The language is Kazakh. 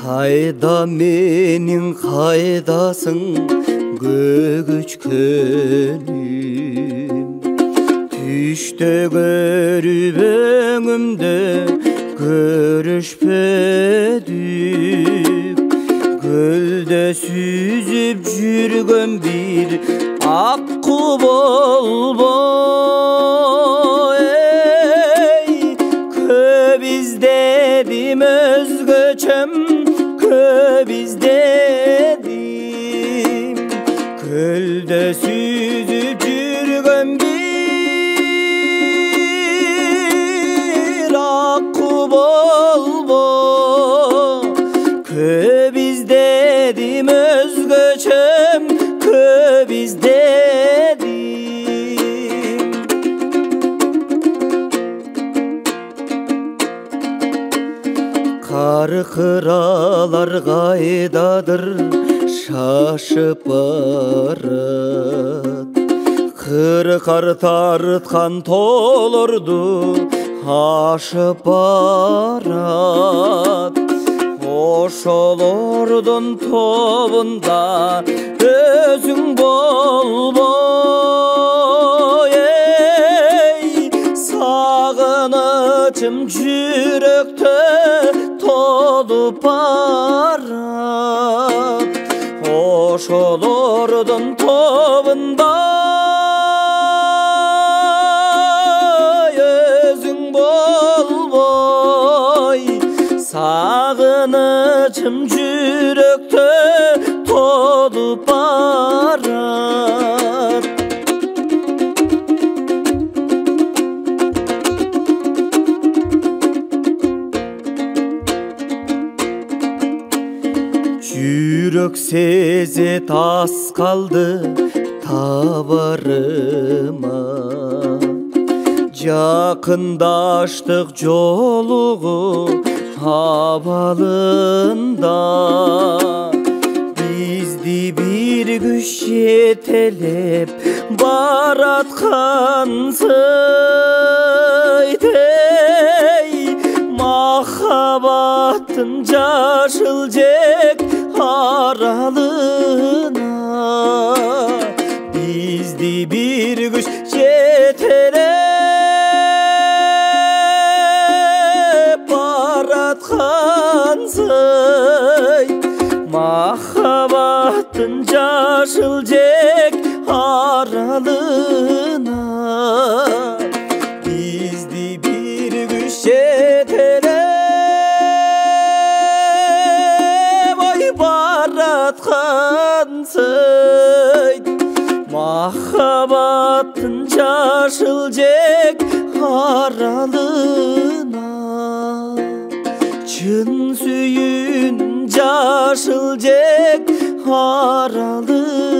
Қайда менің қайдасың көгічкенім, Түште көріп өңімді көрішпедік, Көлде сүзіп жүрген бір аққу болбой. Көп іздедім өзгөчем, көп іздедім, Көлде сүзіп жүрген бір аққу болбой. Көп іздедім өзгөчем, көп іздедім. Қарқыралар қайдадыр шашып барат, Қырқар тартқан толырды ашып барат. Ошолордун тобунда өзүң болбой. Сагынычым жүрөктө толуп барат. Ошолордун тобунда өзүң болбой. Сагынычым жүрөктө толуп барат. Жүрөк сезет тас калды табарыма, Жакындаштык жолугу абалында. Бизди бир күч жетелеп бараткансый. Махаббаттын жашыл жек аралына. Бизди бир күч жетелеп бараткансый. Махаббаттын жашыл жек аралына. Бизди бир күч жетелеп бараткансый. Махаббаттын жашыл жек аралына. Чын сүйүүн жашыл жек аралына.